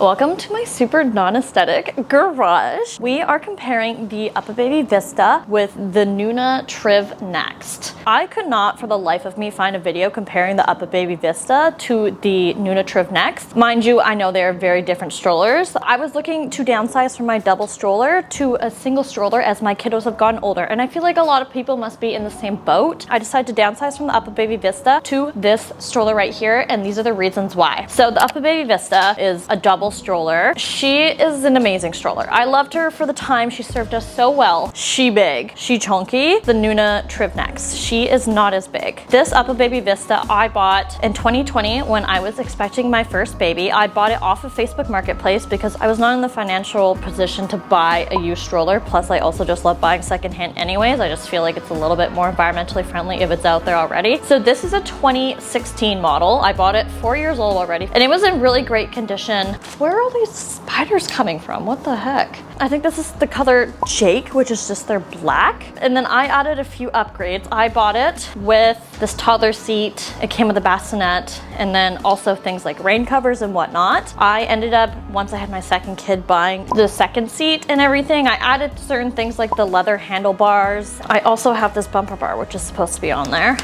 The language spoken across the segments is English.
Welcome to my super non-aesthetic garage. We are comparing the Uppababy Vista with the Nuna Triv Next. I could not for the life of me find a video comparing the Uppababy Vista to the Nuna Triv Next. Mind you, I know they are very different strollers. I was looking to downsize from my double stroller to a single stroller as my kiddos have gotten older, and I feel like a lot of people must be in the same boat. I decided to downsize from the Uppababy Vista to this stroller right here, and these are the reasons why. So the Uppababy Vista is a double stroller. She is an amazing stroller. I loved her for the time. She served us so well. She big, she chunky. The Nuna Triv Next, she is not as big. This Uppababy Vista I bought in 2020 when I was expecting my first baby. I bought it off of Facebook Marketplace because I was not in the financial position to buy a used stroller. Plus I also just love buying secondhand anyways. I just feel like it's a little bit more environmentally friendly if it's out there already. So this is a 2016 model. I bought it 4 years old already, and it was in really great condition. Where are all these spiders coming from? What the heck? I think this is the color Jake, which is just their black. And then I added a few upgrades. I bought it with this toddler seat. It came with a bassinet, and then also things like rain covers and whatnot. I ended up, once I had my second kid, buying the second seat and everything. I added certain things like the leather handlebars. I also have this bumper bar, which is supposed to be on there.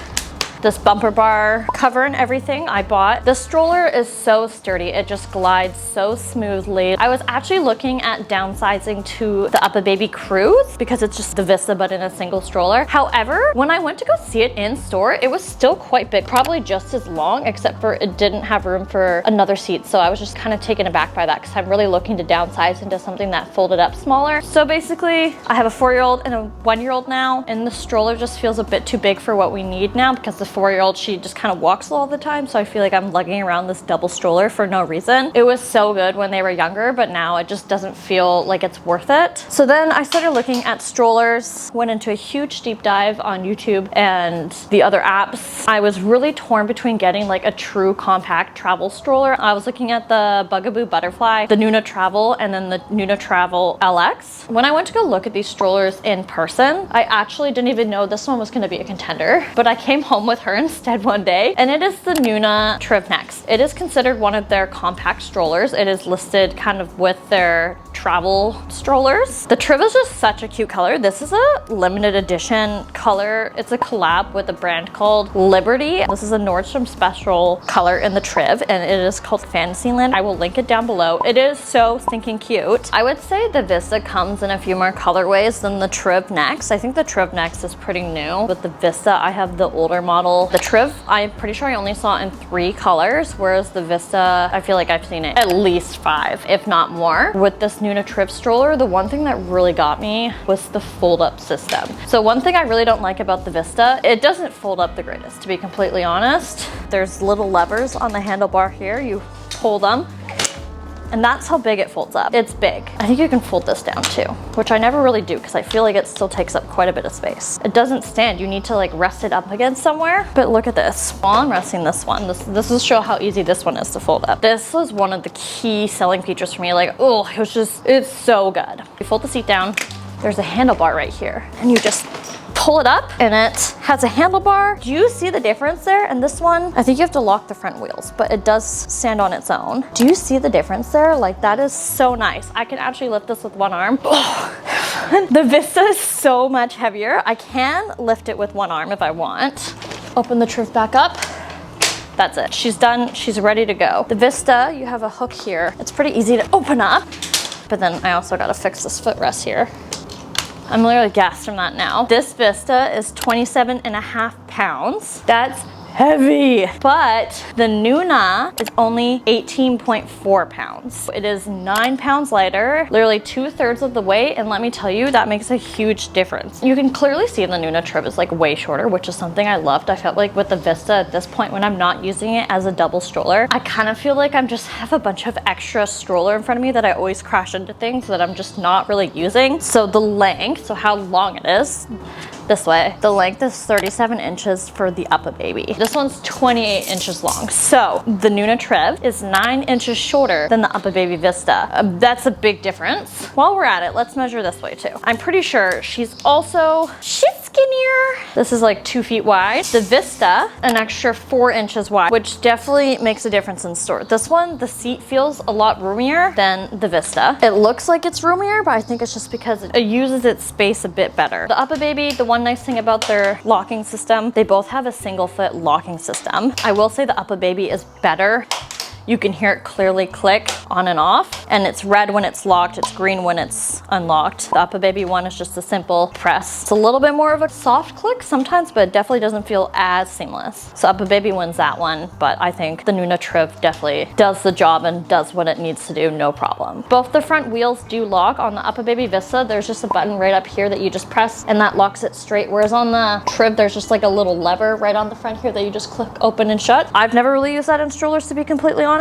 This bumper bar cover and everything I bought. The stroller is so sturdy. It just glides so smoothly. I was actually looking at downsizing to the Uppababy Cruise because it's just the Vista but in a single stroller. However, when I went to go see it in store, it was still quite big, probably just as long, except for it didn't have room for another seat. So I was just kind of taken aback by that because I'm really looking to downsize into something that folded up smaller. So basically, I have a 4-year-old and a 1-year-old now, and the stroller just feels a bit too big for what we need now because the 4-year-old, she just kind of walks all the time, so I feel like I'm lugging around this double stroller for no reason. It was so good when they were younger, but now it just doesn't feel like it's worth it. So then I started looking at strollers, went into a huge deep dive on YouTube and the other apps. I was really torn between getting like a true compact travel stroller. I was looking at the Bugaboo Butterfly, the Nuna Travel, and then the Nuna Travel LX. When I went to go look at these strollers in person, I actually didn't even know this one was going to be a contender, but I came home with her instead one day, and it is the Nuna Triv Next. It is considered one of their compact strollers. It is listed kind of with their travel strollers. The Triv is just such a cute color. This is a limited edition color. It's a collab with a brand called Liberty. This is a Nordstrom special color in the Triv, and it is called Fantasyland. I will link it down below. It is so stinking cute. I would say the Vista comes in a few more colorways than the Triv Next. I think the Triv Next is pretty new. With the Vista, I have the older model. The Triv, I'm pretty sure I only saw in 3 colors, whereas the Vista, I feel like I've seen it at least 5, if not more. With this Nuna Triv stroller, the one thing that really got me was the fold-up system. So one thing I really don't like about the Vista, it doesn't fold up the greatest, to be completely honest. There's little levers on the handlebar here. You pull them, and that's how big it folds up. It's big. I think you can fold this down too, which I never really do because I feel like it still takes up quite a bit of space. It doesn't stand. You need to like rest it up against somewhere. But look at this. While I'm resting this one, this will show how easy this one is to fold up. This was one of the key selling features for me. Like, oh, it's so good. You fold the seat down. There's a handlebar right here, and you just pull it up, and it has a handlebar. Do you see the difference there? And this one, I think you have to lock the front wheels, but it does stand on its own. Do you see the difference there? Like, that is so nice. I can actually lift this with one arm. Oh. The Vista is so much heavier. I can lift it with one arm if I want. Open the Triv back up. That's it. She's done. She's ready to go. The Vista, you have a hook here. It's pretty easy to open up, but then I also got to fix this footrest here. I'm literally gassed from that now. This Vista is 27.5 pounds. That's heavy. But the Nuna is only 18.4 pounds. It is 9 pounds lighter, literally 2/3 of the weight. And let me tell you, that makes a huge difference. You can clearly see the Nuna Triv is like way shorter, which is something I loved. I felt like with the Vista at this point, when I'm not using it as a double stroller, I kind of feel like I'm just have a bunch of extra stroller in front of me that I always crash into things that I'm just not really using. So the length, so how long it is, this way. The length is 37 inches for the Uppababy. This one's 28 inches long. So the Nuna Triv is 9 inches shorter than the Uppababy Vista. That's a big difference. While we're at it, let's measure this way too. I'm pretty sure she's skinny. skinnier. This is like 2 feet wide. The Vista, an extra 4 inches wide, which definitely makes a difference in store. This one, the seat feels a lot roomier than the Vista. It looks like it's roomier, but I think it's just because it uses its space a bit better. The Uppababy, the one nice thing about their locking system, they both have a single foot locking system. I will say the Uppababy is better. You can hear it clearly click on and off, and it's red when it's locked, it's green when it's unlocked. The Uppababy one is just a simple press. It's a little bit more of a soft click sometimes, but it definitely doesn't feel as seamless. So Uppababy wins that one, but I think the Nuna Triv definitely does the job and does what it needs to do, no problem. Both the front wheels do lock. On the Uppababy Vista, there's just a button right up here that you just press, and that locks it straight, whereas on the Triv, there's just like a little lever right on the front here that you just click open and shut. I've never really used that in strollers, to be completely honest.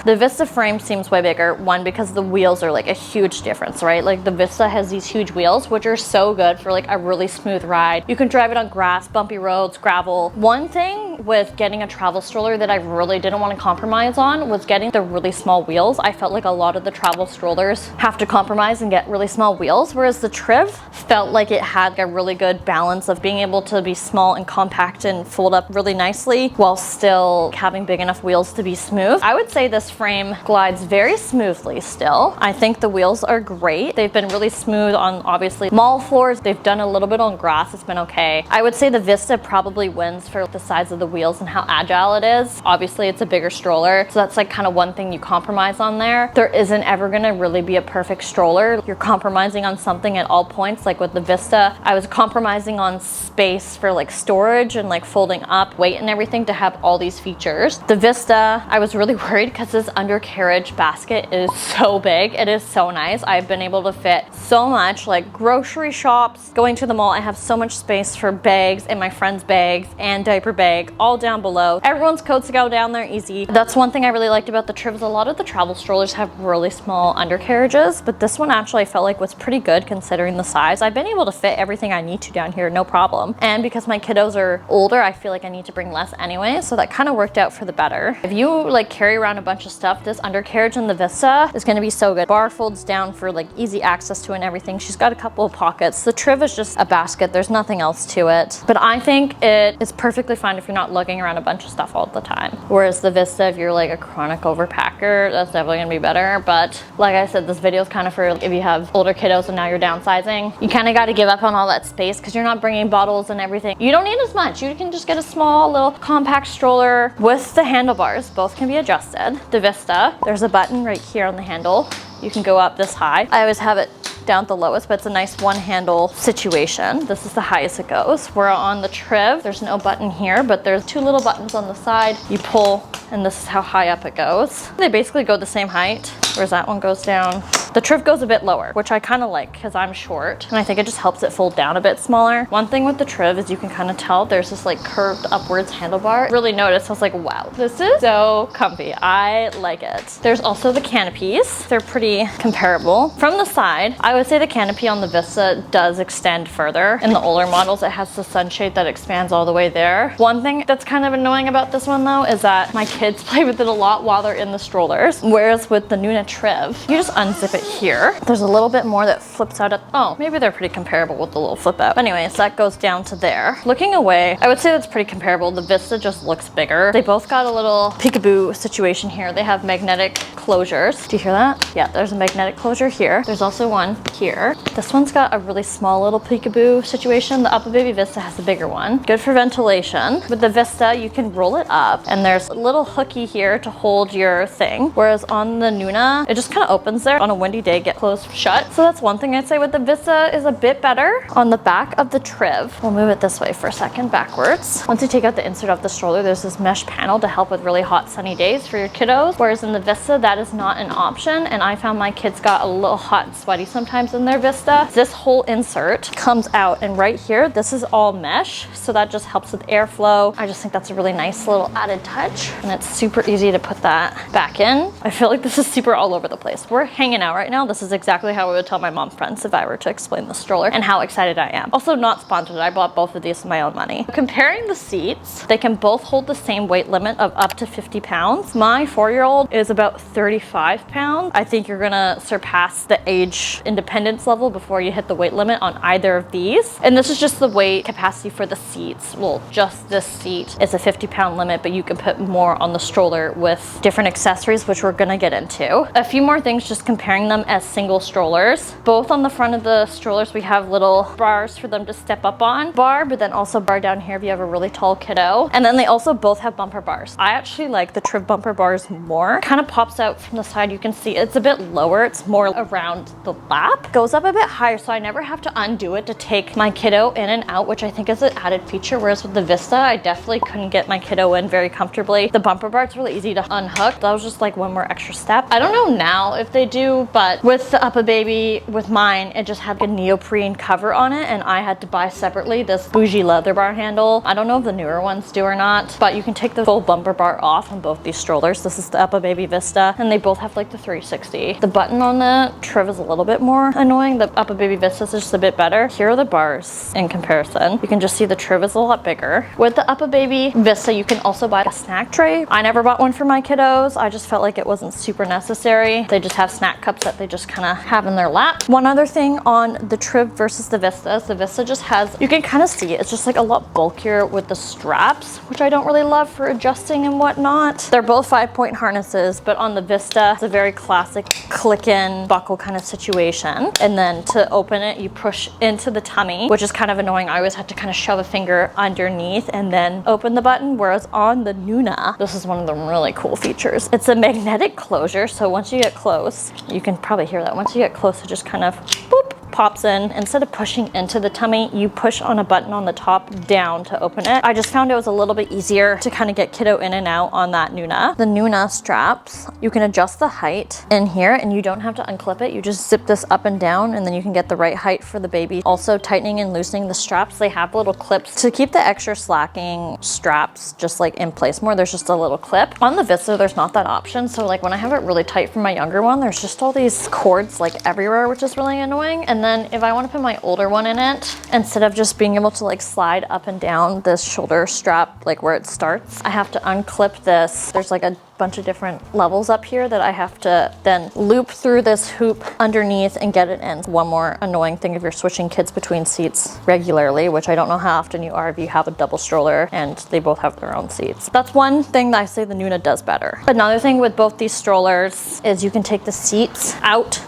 The Vista frame seems way bigger. One, because the wheels are like a huge difference, right? Like the Vista has these huge wheels, which are so good for like a really smooth ride. You can drive it on grass, bumpy roads, gravel. One thing with getting a travel stroller that I really didn't want to compromise on was getting the really small wheels. I felt like a lot of the travel strollers have to compromise and get really small wheels, whereas the Triv felt like it had a really good balance of being able to be small and compact and fold up really nicely while still having big enough wheels to be smooth. I would say this frame glides very smoothly still. I think the wheels are great. They've been really smooth on obviously mall floors. They've done a little bit on grass. It's been okay. I would say the Vista probably wins for the size of the wheels and how agile it is. Obviously it's a bigger stroller, so that's like kind of one thing you compromise on there. There isn't ever gonna really be a perfect stroller. You're compromising on something at all points. Like with the Vista, I was compromising on space for like storage and like folding up, weight and everything to have all these features. The Vista, I was really worried because this undercarriage basket is so big. It is so nice. I've been able to fit so much, like grocery shops, going to the mall. I have so much space for bags and my friend's bags and diaper bag all down below. Everyone's coats go down there easy. That's one thing I really liked about the Trivs. A lot of the travel strollers have really small undercarriages, but this one actually I felt like was pretty good considering the size. I've been able to fit everything I need to down here, no problem. And because my kiddos are older, I feel like I need to bring less anyway, so that kind of worked out for the better. If you like carry around a bunch of stuff, this undercarriage in the Vista is going to be so good. Bar folds down for like easy access to and everything. She's got a couple of pockets. The Triv is just a basket. There's nothing else to it, but I think it is perfectly fine if you're not lugging around a bunch of stuff all the time. Whereas the Vista, if you're like a chronic overpacker, that's definitely gonna be better. But like I said, this video is kind of for if you have older kiddos and now you're downsizing. You kind of got to give up on all that space because you're not bringing bottles and everything. You don't need as much. You can just get a small little compact stroller with the handlebars. Both can be adjusted. The Vista, there's a button right here on the handle. You can go up this high. I always have it down at the lowest, but it's a nice one handle situation. This is the highest it goes. Where on the Triv, there's no button here, but there's 2 little buttons on the side. You pull, and this is how high up it goes. They basically go the same height, whereas that one goes down. The Triv goes a bit lower, which I kind of like because I'm short, and I think it just helps it fold down a bit smaller. One thing with the Triv is you can kind of tell there's this like curved upwards handlebar. Really noticed, I was like, wow, this is so comfy. I like it. There's also the canopies. They're pretty comparable. From the side, I would say the canopy on the Vista does extend further. In the older models, it has the sunshade that expands all the way there. One thing that's kind of annoying about this one though is that my kids play with it a lot while they're in the strollers, whereas with the Nuna Triv, you just unzip it here. There's a little bit more that flips out at, oh, maybe they're pretty comparable with the little flip out. But anyways, that goes down to there. Looking away, I would say that's pretty comparable. The Vista just looks bigger. They both got a little peekaboo situation here. They have magnetic closures. Do you hear that? Yeah, there's a magnetic closure here. There's also one here. This one's got a really small little peekaboo situation. The Uppababy Vista has a bigger one. Good for ventilation. With the Vista, you can roll it up and there's a little hooky here to hold your thing. Whereas on the Nuna, it just kind of opens there. On a windy day, get closed shut. So that's one thing I'd say with the Vista is a bit better. On the back of the Triv, we'll move it this way for a second, backwards. Once you take out the insert of the stroller, there's this mesh panel to help with really hot sunny days for your kiddos. Whereas in the Vista, that is not an option. And I found my kids got a little hot and sweaty sometimes in their Vista. This whole insert comes out and right here, this is all mesh. So that just helps with airflow. I just think that's a really nice little added touch. And it's super easy to put that back in. I feel like this is super all over the place. We're hanging out right right now, this is exactly how I would tell my mom friends if I were to explain the stroller and how excited I am. Also not sponsored, I bought both of these with my own money. Comparing the seats, they can both hold the same weight limit of up to 50 pounds. My 4-year-old is about 35 pounds. I think you're gonna surpass the age independence level before you hit the weight limit on either of these. And this is just the weight capacity for the seats. Well, just this seat is a 50-pound limit, but you can put more on the stroller with different accessories, which we're gonna get into. A few more things just comparing them as single strollers. Both on the front of the strollers, we have little bars for them to step up on. Bar, but then also bar down here if you have a really tall kiddo. And then they also both have bumper bars. I actually like the Triv bumper bars more. Kind of pops out from the side. You can see it's a bit lower. It's more around the lap. Goes up a bit higher, so I never have to undo it to take my kiddo in and out, which I think is an added feature. Whereas with the Vista, I definitely couldn't get my kiddo in very comfortably. The bumper bar, it's really easy to unhook. That was just like one more extra step. I don't know now if they do, but with the Uppababy, with mine, it just had a neoprene cover on it, and I had to buy separately this bougie leather bar handle. I don't know if the newer ones do or not, but you can take the full bumper bar off on both these strollers. This is the Uppababy Vista, and they both have like the 360. The button on the Triv is a little bit more annoying. The Uppababy Vista is just a bit better. Here are the bars in comparison. You can just see the Triv is a lot bigger. With the Uppababy Vista, you can also buy a snack tray. I never bought one for my kiddos. I just felt like it wasn't super necessary. They just have snack cups that they just kind of have in their lap. One other thing on the Triv versus the Vista is the Vista just has, you can kind of see it's just like a lot bulkier with the straps, which I don't really love for adjusting and whatnot. They're both 5-point harnesses, but on the Vista, it's a very classic click-in buckle kind of situation. And then to open it, you push into the tummy, which is kind of annoying. I always had to kind of shove a finger underneath and then open the button, whereas on the Nuna, this is one of the really cool features. It's a magnetic closure, so once you get close, you can probably hear that. Once you get close, it just kind of boop, pops in. Instead of pushing into the tummy, you push on a button on the top down to open it. I just found it was a little bit easier to kind of get kiddo in and out on that Nuna. The Nuna straps, you can adjust the height in here and you don't have to unclip it. You just zip this up and down and then you can get the right height for the baby. Also tightening and loosening the straps, they have little clips to keep the extra slacking straps just like in place more. There's just a little clip. On the Vista, there's not that option. So like when I have it really tight for my younger one, there's just all these cords like everywhere, which is really annoying. And then if I want to put my older one in it, instead of just being able to like slide up and down this shoulder strap, like where it starts, I have to unclip this. There's like a bunch of different levels up here that I have to then loop through this hoop underneath and get it in. One more annoying thing if you're switching kids between seats regularly, which I don't know how often you are if you have a double stroller and they both have their own seats. That's one thing that I say the Nuna does better. Another thing with both these strollers is you can take the seats out.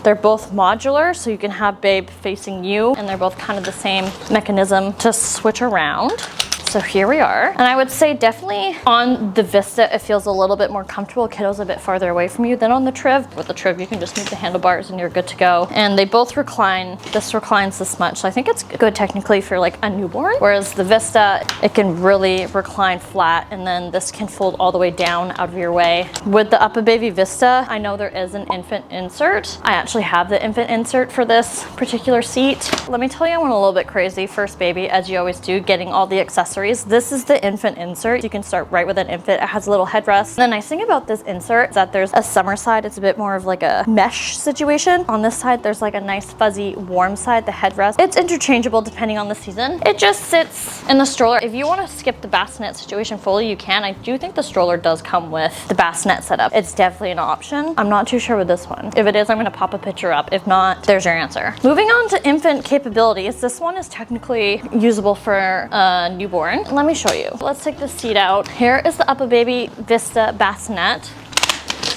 They're both modular, so you can have babe facing you, and they're both kind of the same mechanism to switch around. So here we are. And I would say definitely on the Vista, it feels a little bit more comfortable. Kiddo's a bit farther away from you than on the Triv. With the Triv, you can just move the handlebars and you're good to go. And they both recline. This reclines this much. So I think it's good technically for like a newborn. Whereas the Vista, it can really recline flat. And then this can fold all the way down out of your way. With the Uppababy Vista, I know there is an infant insert. I actually have the infant insert for this particular seat. Let me tell you, I went a little bit crazy. First baby, as you always do, getting all the accessories. This is the infant insert. You can start right with an infant. It has a little headrest. The nice thing about this insert is that there's a summer side. It's a bit more of like a mesh situation. On this side, there's like a nice fuzzy warm side, the headrest. It's interchangeable depending on the season. It just sits in the stroller. If you want to skip the bassinet situation fully, you can. I do think the stroller does come with the bassinet setup. It's definitely an option. I'm not too sure with this one. If it is, I'm going to pop a picture up. If not, there's your answer. Moving on to infant capabilities. This one is technically usable for a newborn. Let me show you. Let's take the seat out. Here is the Uppababy Vista bassinet.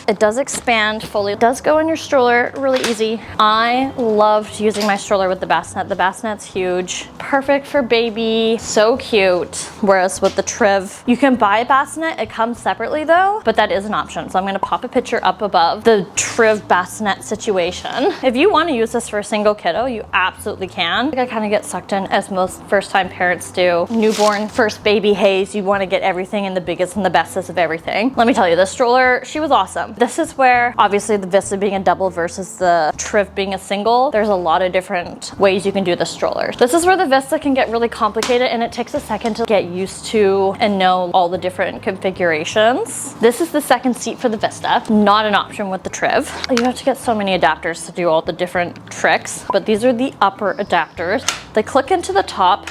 It does expand fully. It does go in your stroller really easy. I loved using my stroller with the bassinet. The bassinet's huge. Perfect for baby. So cute. Whereas with the Triv, you can buy a bassinet. It comes separately though, but that is an option. So I'm going to pop a picture up above the Triv bassinet situation. If you want to use this for a single kiddo, you absolutely can. I think I kind of get sucked in as most first-time parents do. Newborn, first baby haze. You want to get everything in the biggest and the bestest of everything. Let me tell you, this stroller, she was awesome. Triv. This is where, obviously the Vista being a double versus the Triv being a single, there's a lot of different ways you can do the strollers. This is where the Vista can get really complicated and it takes a second to get used to and know all the different configurations. This is the second seat for the Vista, not an option with the Triv. You have to get so many adapters to do all the different tricks, but these are the upper adapters. They click into the top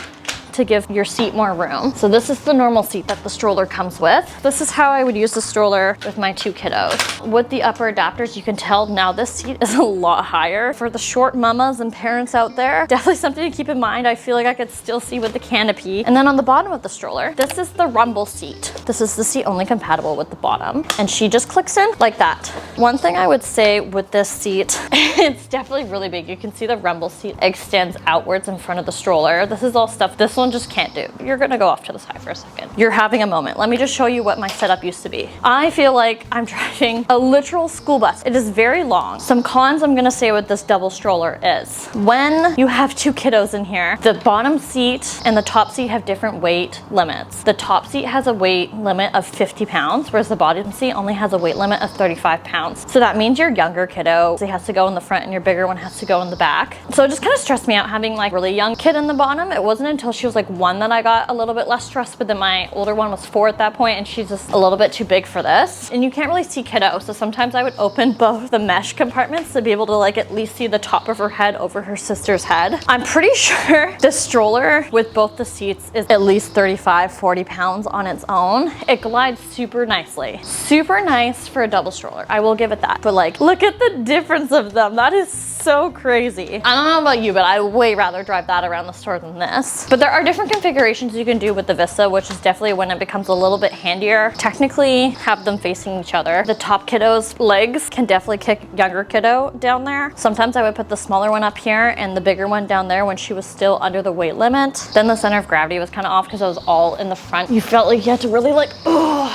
to give your seat more room. So this is the normal seat that the stroller comes with. This is how I would use the stroller with my 2 kiddos. With the upper adapters, you can tell now this seat is a lot higher. For the short mamas and parents out there, definitely something to keep in mind. I feel like I could still see with the canopy. And then on the bottom of the stroller, this is the rumble seat. This is the seat only compatible with the bottom. And she just clicks in like that. One thing I would say with this seat, it's definitely really big. You can see the rumble seat extends outwards in front of the stroller. This is all stuff this one just can't do. You're gonna go off to the side for a second. You're having a moment. Let me just show you what my setup used to be. I feel like I'm driving a literal school bus. It is very long. Some cons I'm gonna say with this double stroller is when you have 2 kiddos in here, the bottom seat and the top seat have different weight limits. The top seat has a weight limit of 50 pounds, whereas the bottom seat only has a weight limit of 35 pounds. So that means your younger kiddo has to go in the front and your bigger one has to go in the back. So it just kind of stressed me out having like really young kid in the bottom. It wasn't until she was like 1 that I got a little bit less stressed, but then my older one was 4 at that point and she's just a little bit too big for this. And you can't really see kiddo, so sometimes I would open both the mesh compartments to be able to like at least see the top of her head over her sister's head. I'm pretty sure the stroller with both the seats is at least 35-40 pounds on its own. It glides super nicely. Super nice for a double stroller, I will give it that. But like, look at the difference of them. That is so crazy. I don't know about you, but I'd way rather drive that around the store than this. But there are different configurations you can do with the Vista, which is definitely when it becomes a little bit handier. Technically, have them facing each other. The top kiddo's legs can definitely kick younger kiddo down there. Sometimes I would put the smaller one up here and the bigger one down there when she was still under the weight limit. Then the center of gravity was kind of off because I was all in the front. You felt like you had to really like,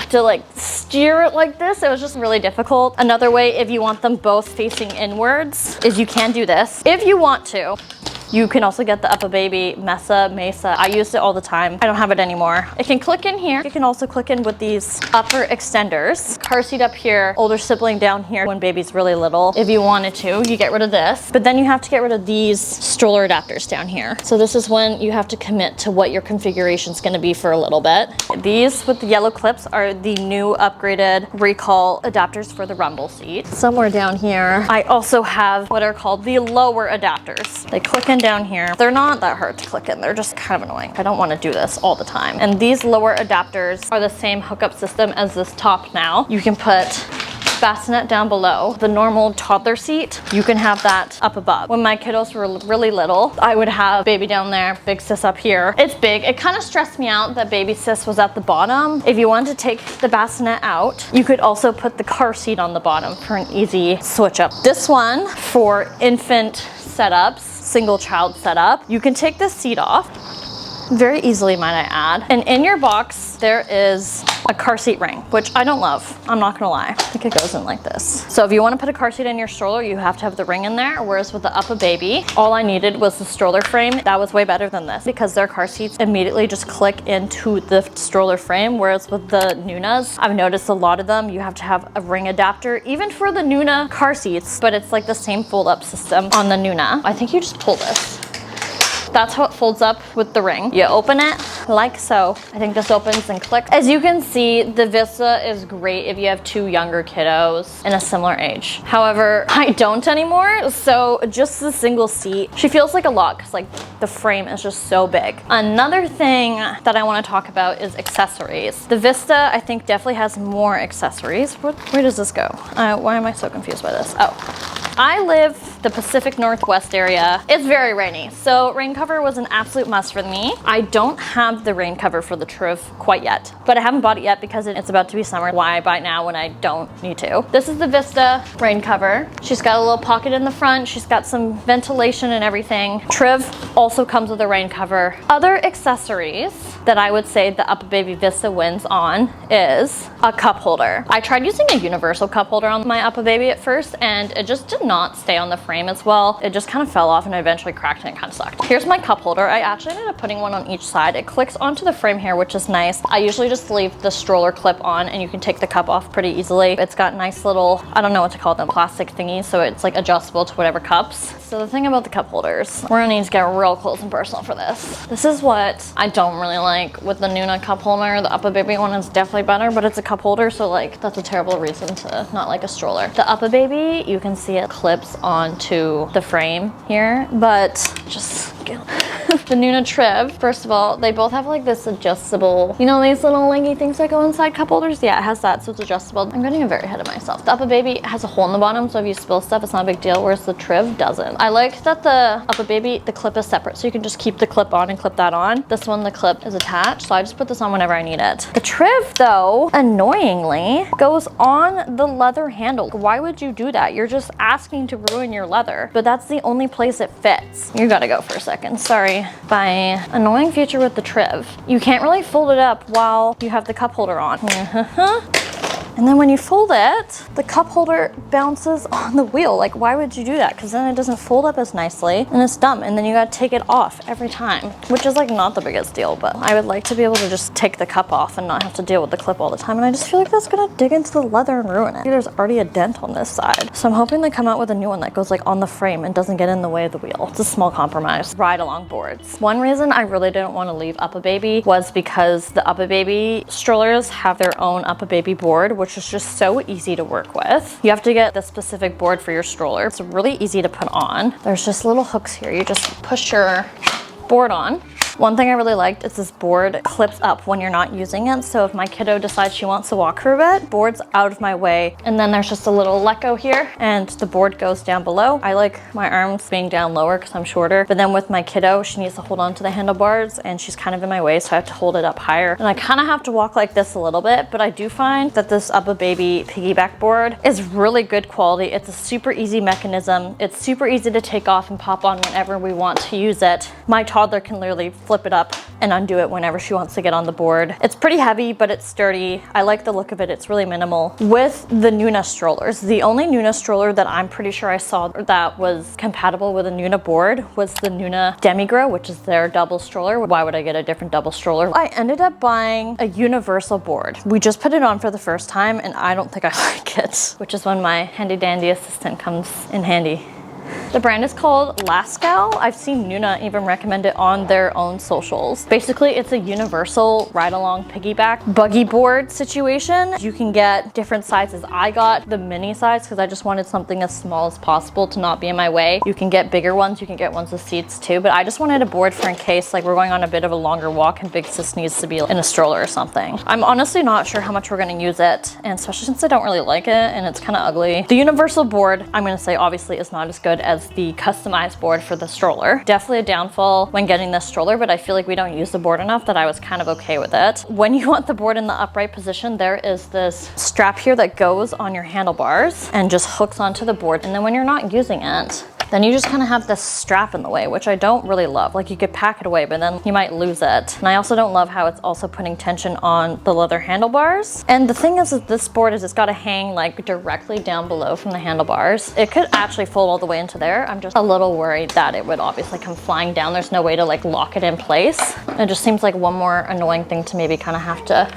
to like steer it like this. It was just really difficult. Another way, if you want them both facing inwards, is you can do this. If you want to, you can also get the Uppababy Mesa. I used it all the time. I don't have it anymore. It can click in here. You can also click in with these upper extenders. Car seat up here, older sibling down here when baby's really little. If you wanted to, you get rid of this. But then you have to get rid of these stroller adapters down here. So this is when you have to commit to what your configuration is gonna be for a little bit. These with the yellow clips are the new upgraded recall adapters for the rumble seat. Somewhere down here, I also have what are called the lower adapters. They click in down here. They're not that hard to click in. They're just kind of annoying. I don't want to do this all the time. And these lower adapters are the same hookup system as this top now. You can put bassinet down below. The normal toddler seat, you can have that up above. When my kiddos were really little, I would have baby down there, big sis up here. It's big. It kind of stressed me out that baby sis was at the bottom. If you wanted to take the bassinet out, you could also put the car seat on the bottom for an easy switch up. This one for infant setups, single child setup, you can take this seat off very easily, might I add. And in your box, there is a car seat ring, which I don't love. I'm not gonna lie. I think it goes in like this. So if you wanna put a car seat in your stroller, you have to have the ring in there, whereas with the Uppababy, all I needed was the stroller frame. That was way better than this because their car seats immediately just click into the stroller frame, whereas with the Nunas, I've noticed a lot of them, you have to have a ring adapter, even for the Nuna car seats, but it's like the same fold-up system on the Nuna. I think you just pull this. That's how it folds up with the ring. You open it like so. I think this opens and clicks. As you can see, the Vista is great if you have 2 younger kiddos in a similar age. However, I don't anymore, so just the single seat, she feels like a lot because like the frame is just so big. Another thing that I want to talk about is accessories. The Vista, I think, definitely has more accessories. Where does this go? Why am I so confused by this? Oh. I live the Pacific Northwest area. It's very rainy, so rain cover was an absolute must for me. I don't have the rain cover for the Triv quite yet, but I haven't bought it yet because it's about to be summer. Why buy it now when I don't need to? This is the Vista rain cover. She's got a little pocket in the front. She's got some ventilation and everything. Triv, Also comes with a rain cover. Other accessories that I would say the Uppababy Vista wins on is a cup holder. I tried using a universal cup holder on my Uppababy at first, and it just did not stay on the frame as well. It just kind of fell off and I eventually cracked and it kind of sucked. Here's my cup holder. I actually ended up putting one on each side. It clicks onto the frame here, which is nice. I usually just leave the stroller clip on and you can take the cup off pretty easily. It's got nice little, I don't know what to call them, plastic thingies, so it's like adjustable to whatever cups. So the thing about the cup holders, we're gonna need to get real close and personal for this. This is what I don't really like with the Nuna cup holder. The Uppababy one is definitely better, but it's a cup holder, so like that's a terrible reason to not like a stroller. The Uppababy, you can see it clips onto the frame here, but just the Nuna Triv, first of all, they both have like this adjustable, you know, these little leggy things that go inside cup holders? Yeah, it has that, so it's adjustable. I'm getting very ahead of myself. The Uppababy has a hole in the bottom, so if you spill stuff, it's not a big deal, whereas the Triv doesn't. I like that the Uppababy, the clip is separate, so you can just keep the clip on and clip that on. This one, the clip is attached, so I just put this on whenever I need it. The Triv, though, annoyingly, goes on the leather handle. Why would you do that? You're just asking to ruin your leather, but that's the only place it fits. You gotta go for a second, sorry. By annoying feature with the Triv, you can't really fold it up while you have the cup holder on. And then when you fold it, the cup holder bounces on the wheel. Like, why would you do that? Because then it doesn't fold up as nicely and it's dumb. And then you gotta take it off every time, which is like not the biggest deal, but I would like to be able to just take the cup off and not have to deal with the clip all the time. And I just feel like that's gonna dig into the leather and ruin it. There's already a dent on this side. So I'm hoping they come out with a new one that goes like on the frame and doesn't get in the way of the wheel. It's a small compromise. Ride along boards. One reason I really didn't want to leave Uppababy was because the Uppababy strollers have their own Uppababy board, which is just so easy to work with. You have to get the specific board for your stroller. It's really easy to put on. There's just little hooks here. You just push your board on. One thing I really liked is this board clips up when you're not using it. So if my kiddo decides she wants to walk for a bit, board's out of my way. And then there's just a little let go here and the board goes down below. I like my arms being down lower because I'm shorter. But then with my kiddo, she needs to hold on to the handlebars and she's kind of in my way, so I have to hold it up higher. And I kind of have to walk like this a little bit, but I do find that this Uppababy piggyback board is really good quality. It's a super easy mechanism. It's super easy to take off and pop on whenever we want to use it. My toddler can literally flip it up and undo it whenever she wants to get on the board. It's pretty heavy, but it's sturdy. I like the look of it. It's really minimal. With the Nuna strollers, the only Nuna stroller that I'm pretty sure I saw that was compatible with a Nuna board was the Nuna Demi-Grow, which is their double stroller. Why would I get a different double stroller? I ended up buying a universal board. We just put it on for the first time and I don't think I like it, which is when my handy dandy assistant comes in handy. The brand is called Lascal. I've seen Nuna even recommend it on their own socials. Basically, it's a universal ride-along piggyback buggy board situation. You can get different sizes. I got the mini size because I just wanted something as small as possible to not be in my way. You can get bigger ones. You can get ones with seats too, but I just wanted a board for in case like we're going on a bit of a longer walk and Big Sis needs to be in a stroller or something. I'm honestly not sure how much we're going to use it, and especially since I don't really like it and it's kind of ugly. The universal board, I'm going to say obviously is not as good as the customized board for the stroller. Definitely a downfall when getting this stroller, but I feel like we don't use the board enough that I was kind of okay with it. When you want the board in the upright position, there is this strap here that goes on your handlebars and just hooks onto the board. And then when you're not using it, then you just kind of have this strap in the way, which I don't really love. Like you could pack it away, but then you might lose it. And I also don't love how it's also putting tension on the leather handlebars. And the thing is that this board is it's got to hang like directly down below from the handlebars. It could actually fold all the way into there. I'm just a little worried that it would obviously come flying down. There's no way to like lock it in place. It just seems like one more annoying thing to maybe kind of have to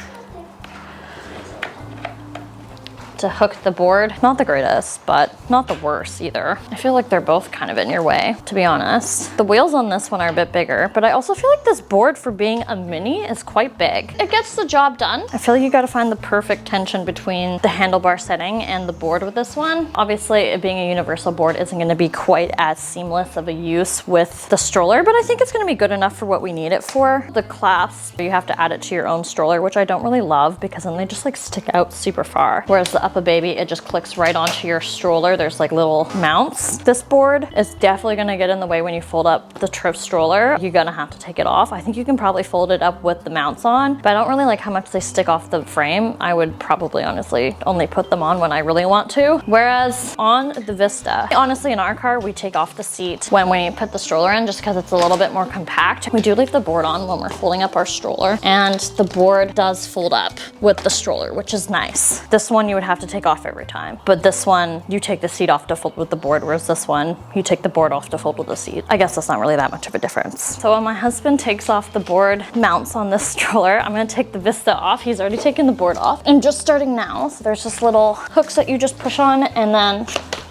hook the board. Not the greatest, but not the worst either. I feel like they're both kind of in your way, to be honest. The wheels on this one are a bit bigger, but I also feel like this board for being a mini is quite big. It gets the job done. I feel like you gotta find the perfect tension between the handlebar setting and the board with this one. Obviously, it being a universal board isn't gonna be quite as seamless of a use with the stroller, but I think it's gonna be good enough for what we need it for. The clasp, you have to add it to your own stroller, which I don't really love because then they just like stick out super far. Whereas the Uppababy, it just clicks right onto your stroller. There's like little mounts. This board is definitely gonna get in the way when you fold up the Triv stroller. You're gonna have to take it off. I think you can probably fold it up with the mounts on, but I don't really like how much they stick off the frame. I would probably honestly only put them on when I really want to. Whereas on the Vista, honestly in our car, we take off the seat when we put the stroller in just because it's a little bit more compact. We do leave the board on when we're folding up our stroller, and the board does fold up with the stroller, which is nice. This one you would have to take off every time, but this one you take the seat off to fold with the board, whereas this one you take the board off to fold with the seat. I guess that's not really that much of a difference. So when my husband takes off the board mounts on this stroller, I'm gonna take the Vista off. He's already taken the board off and just starting now. So there's just little hooks that you just push on, and then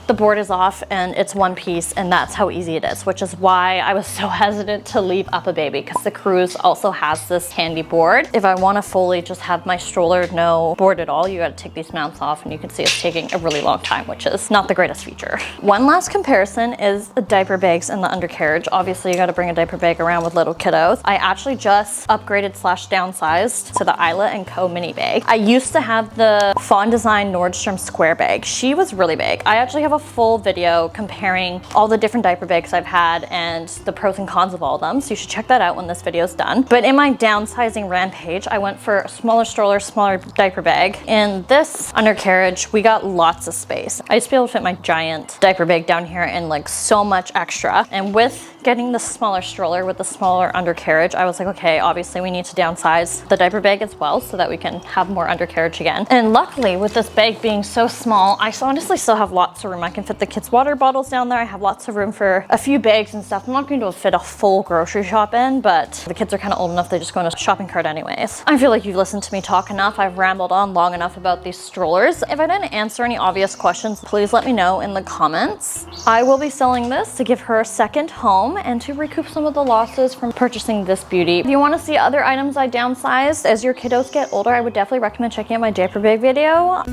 the board is off and it's one piece, and that's how easy it is, which is why I was so hesitant to leave Uppababy, because the Cruise also has this handy board. If I want to fully just have my stroller no board at all, you got to take these mounts off, and you can see it's taking a really long time, which is not the greatest feature. One last comparison is the diaper bags and the undercarriage. Obviously you got to bring a diaper bag around with little kiddos. I actually just upgraded / downsized to the Isla & Co mini bag. I used to have the Fawn Design Nordstrom square bag. She was really big. I actually have a full video comparing all the different diaper bags I've had and the pros and cons of all of them, so you should check that out when this video is done. But in my downsizing rampage, I went for a smaller stroller, smaller diaper bag. In this undercarriage, we got lots of space. I used to be able to fit my giant diaper bag down here and like so much extra. And with getting the smaller stroller with the smaller undercarriage, I was like, okay, obviously we need to downsize the diaper bag as well so that we can have more undercarriage again. And luckily with this bag being so small, I honestly still have lots of room. I can fit the kids' water bottles down there. I have lots of room for a few bags and stuff. I'm not going to fit a full grocery shop in, but the kids are kind of old enough, they just go in a shopping cart anyways. I feel like you've listened to me talk enough. I've rambled on long enough about these strollers. If I didn't answer any obvious questions, please let me know in the comments. I will be selling this to give her a second home and to recoup some of the losses from purchasing this beauty. If you want to see other items I downsized as your kiddos get older, I would definitely recommend checking out my diaper bag video.